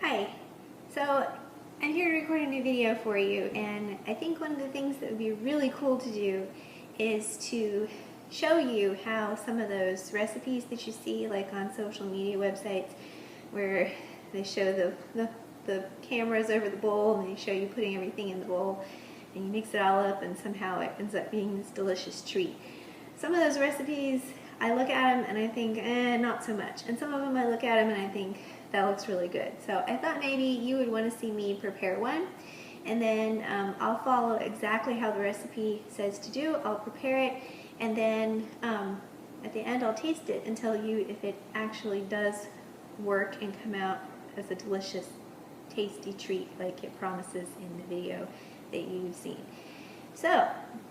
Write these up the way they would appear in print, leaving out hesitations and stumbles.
Hi, so I'm here to record a new video for you, and I think one of the things that would be really cool to do is to show you how some of those recipes that you see like on social media websites where they show the cameras over the bowl and they show you putting everything in the bowl and you mix it all up and somehow it ends up being this delicious treat. Some of those recipes, I look at them and I think, not so much. And some of them I look at them and I think, that looks really good. So I thought maybe you would want to see me prepare one, and then I'll follow exactly how the recipe says to do. I'll prepare it, and then at the end I'll taste it and tell you if it actually does work and come out as a delicious, tasty treat like it promises in the video that you've seen. So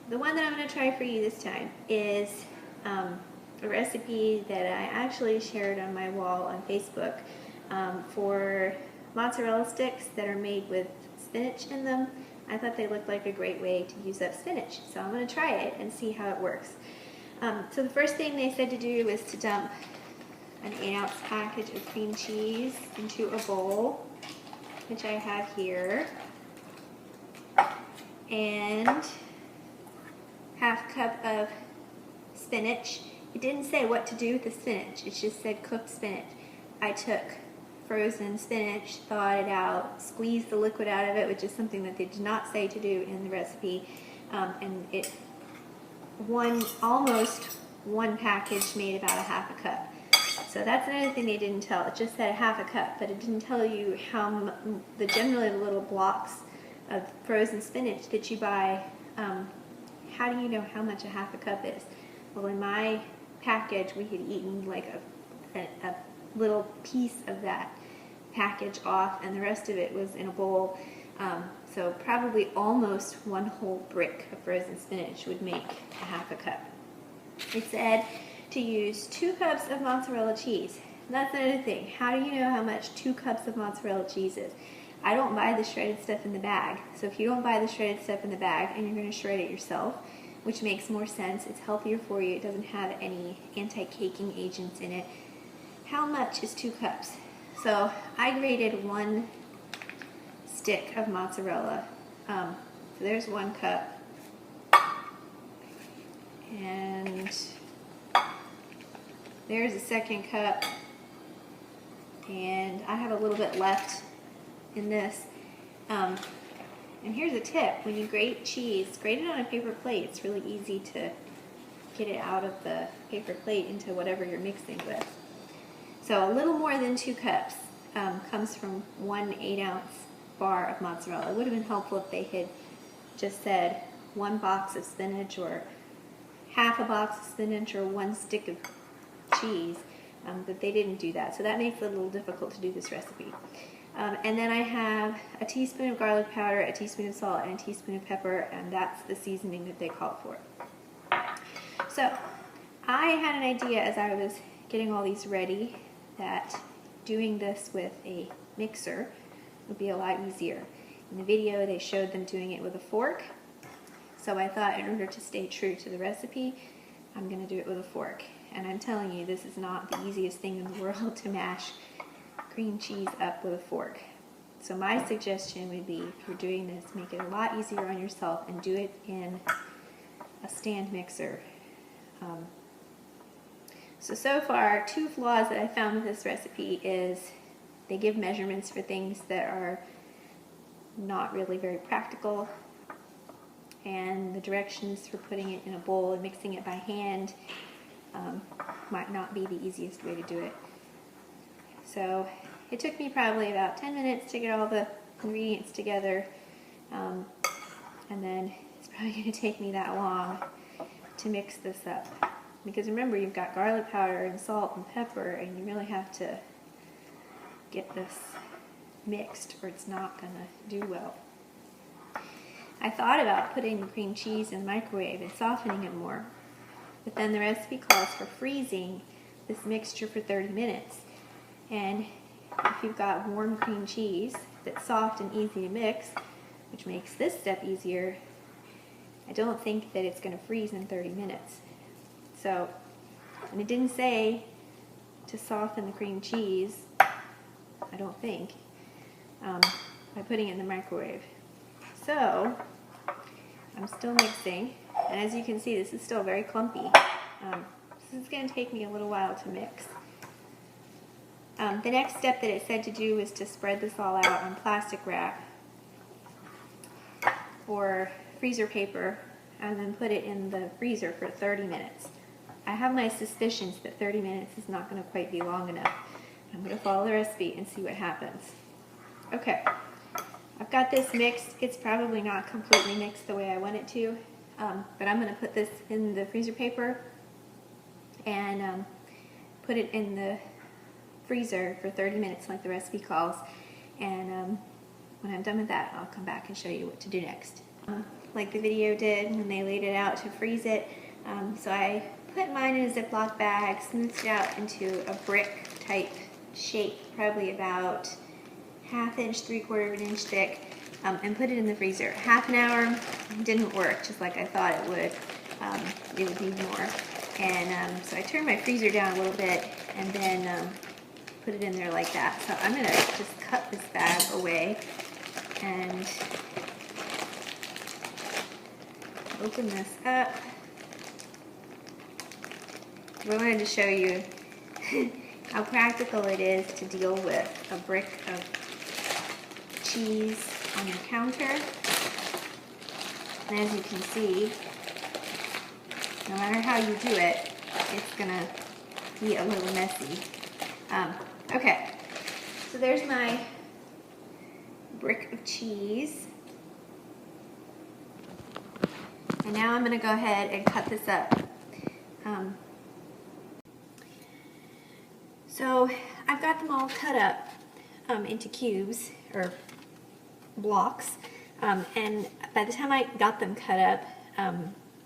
the one that I'm going to try for you this time is a recipe that I actually shared on my wall on Facebook. For mozzarella sticks that are made with spinach in them. I thought they looked like a great way to use up spinach, so I'm going to try it and see how it works. So the first thing they said to do was to dump an 8-ounce package of cream cheese into a bowl, which I have here, and half cup of spinach. It didn't say what to do with the spinach, it just said cooked spinach. I took frozen spinach, thawed it out, squeezed the liquid out of it, which is something that they did not say to do in the recipe, and it almost one package made about a half a cup. So that's another thing they didn't tell. It just said a half a cup, but it didn't tell you how generally the little blocks of frozen spinach that you buy. How do you know how much a half a cup is? Well, in my package, we had eaten like a little piece of that package off, and the rest of it was in a bowl. So probably almost one whole brick of frozen spinach would make a half a cup. It said to use 2 cups of mozzarella cheese. That's another thing. How do you know how much 2 cups of mozzarella cheese is? I don't buy the shredded stuff in the bag. So if you don't buy the shredded stuff in the bag and you're going to shred it yourself, which makes more sense, it's healthier for you, it doesn't have any anti-caking agents in it. How much is 2 cups? So I grated 1 stick of mozzarella. So there's 1 cup. And there's a 2nd cup. And I have a little bit left in this. And here's a tip. When you grate cheese, grate it on a paper plate. It's really easy to get it out of the paper plate into whatever you're mixing with. So a little more than 2 cups comes from 1 8-ounce bar of mozzarella. It would have been helpful if they had just said 1 box of spinach or half a box of spinach or 1 stick of cheese, but they didn't do that. So that makes it a little difficult to do this recipe. And then I have a teaspoon of garlic powder, a teaspoon of salt, and a teaspoon of pepper, and that's the seasoning that they called for. So I had an idea as I was getting all these ready that doing this with a mixer would be a lot easier. In the video they showed them doing it with a fork, so I thought in order to stay true to the recipe, I'm going to do it with a fork. And I'm telling you, this is not the easiest thing in the world to mash cream cheese up with a fork. So my suggestion would be, if you're doing this, make it a lot easier on yourself and do it in a stand mixer. So far, 2 flaws that I found with this recipe is they give measurements for things that are not really very practical, and the directions for putting it in a bowl and mixing it by hand might not be the easiest way to do it. So it took me probably about 10 minutes to get all the ingredients together, and then it's probably going to take me that long to mix this up. Because remember, you've got garlic powder and salt and pepper, and you really have to get this mixed or it's not going to do well. I thought about putting the cream cheese in the microwave and softening it more, but then the recipe calls for freezing this mixture for 30 minutes. And if you've got warm cream cheese that's soft and easy to mix, which makes this step easier, I don't think that it's going to freeze in 30 minutes. So, and it didn't say to soften the cream cheese, I don't think. by putting it in the microwave. So I'm still mixing, and as you can see, this is still very clumpy. This is going to take me a little while to mix. The next step that it said to do was to spread this all out on plastic wrap or freezer paper and then put it in the freezer for 30 minutes. I have my suspicions that 30 minutes is not going to quite be long enough. I'm going to follow the recipe and see what happens. Okay, I've got this mixed. It's probably not completely mixed the way I want it to, but I'm going to put this in the freezer paper and put it in the freezer for 30 minutes like the recipe calls, and when I'm done with that, I'll come back and show you what to do next. Like the video did when they laid it out to freeze it, so I put mine in a Ziploc bag, smoothed it out into a brick type shape, probably about 1/2 inch, 3/4 inch thick, and put it in the freezer. Half an hour didn't work, just like I thought it would. It would need more. And so I turned my freezer down a little bit and then put it in there like that. So I'm going to just cut this bag away and open this up. I wanted to show you how practical it is to deal with a brick of cheese on your counter. And as you can see, no matter how you do it, it's gonna be a little messy. Okay, so there's my brick of cheese. And now I'm gonna go ahead and cut this up. So I've got them all cut up into cubes or blocks, and by the time I got them cut up,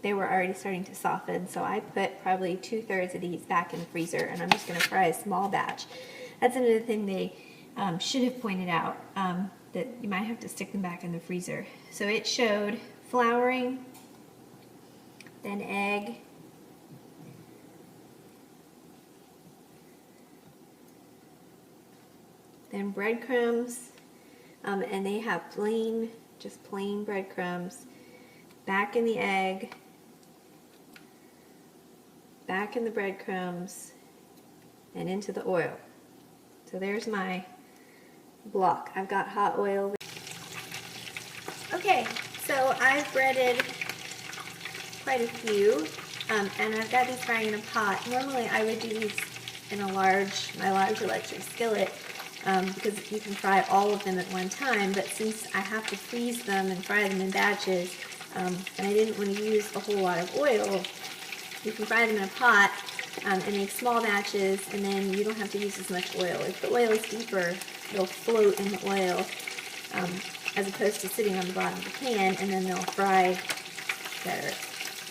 they were already starting to soften, so I put probably 2/3 of these back in the freezer, and I'm just going to fry a small batch. That's another thing they should have pointed out, that you might have to stick them back in the freezer. So it showed flouring, then egg, then breadcrumbs, and they have just plain breadcrumbs, back in the egg, back in the breadcrumbs, and into the oil. So there's my block. I've got hot oil. Okay, so I've breaded quite a few, and I've got these frying in a pot. Normally I would do these in my large electric skillet, because you can fry all of them at one time, but since I have to freeze them and fry them in batches, and I didn't want to use a whole lot of oil, you can fry them in a pot and make small batches, and then you don't have to use as much oil. If the oil is deeper, they'll float in the oil, as opposed to sitting on the bottom of the pan, and then they'll fry better.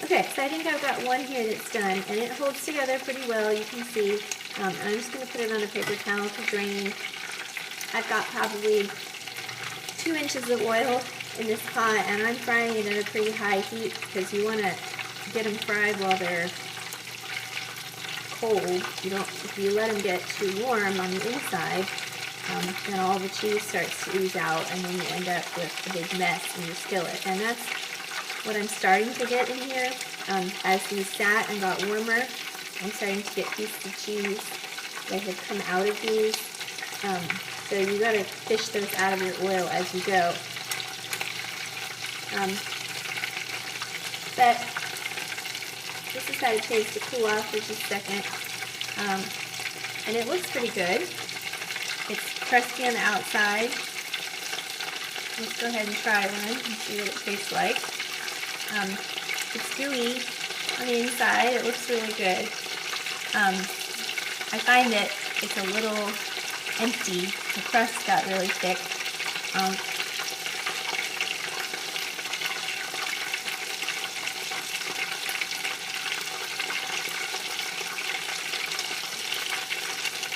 Okay, so I think I've got one here that's done, and it holds together pretty well, you can see. I'm just going to put it on a paper towel to drain. I've got probably 2 inches of oil in this pot, and I'm frying it at a pretty high heat because you want to get them fried while they're cold. If you let them get too warm on the inside, then all the cheese starts to ooze out, and then you end up with a big mess in your skillet. And that's what I'm starting to get in here. As these sat and got warmer, I'm starting to get pieces of cheese that have come out of these. So you got to fish those out of your oil as you go. But this has had a chance to cool off for just a second. And it looks pretty good. It's crusty on the outside. Let's go ahead and try one and see what it tastes like. It's gooey on the inside. It looks really good. I find that it's a little empty. The crust got really thick.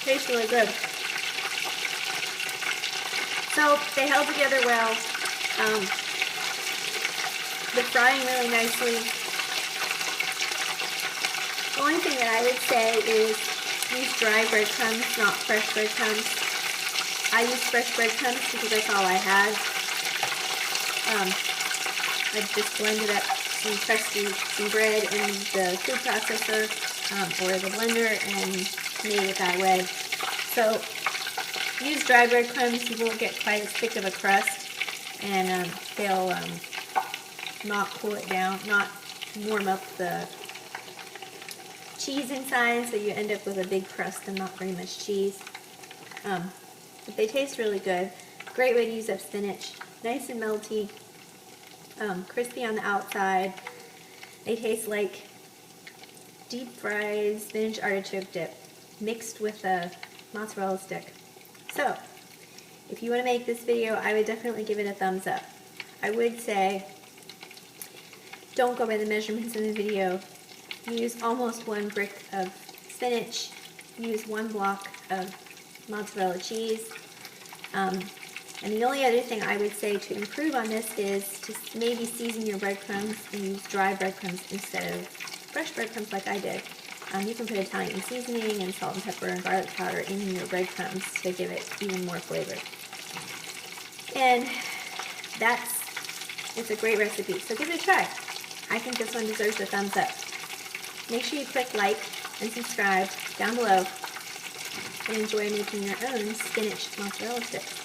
Tastes really good. So they held together well. They're frying really nicely. The only thing that I would say is use dry breadcrumbs, not fresh breadcrumbs. I use fresh breadcrumbs because that's all I have. I just blended up some bread in the food processor or the blender and made it that way. So use dry breadcrumbs. You won't get quite as thick of a crust, and they'll not cool it down, not warm up the cheese inside, so you end up with a big crust and not very much cheese. But they taste really good. Great way to use up spinach. Nice and melty, crispy on the outside. They taste like deep fried spinach artichoke dip mixed with a mozzarella stick. So, if you want to make this video, I would definitely give it a thumbs up. I would say, don't go by the measurements in the video. Use almost 1 brick of spinach. Use 1 block of mozzarella cheese. And the only other thing I would say to improve on this is to maybe season your breadcrumbs and use dry breadcrumbs instead of fresh breadcrumbs like I did. You can put Italian seasoning and salt and pepper and garlic powder in your breadcrumbs to give it even more flavor. And it's a great recipe, so give it a try. I think this one deserves a thumbs up. Make sure you click like and subscribe down below and enjoy making your own spinach mozzarella sticks.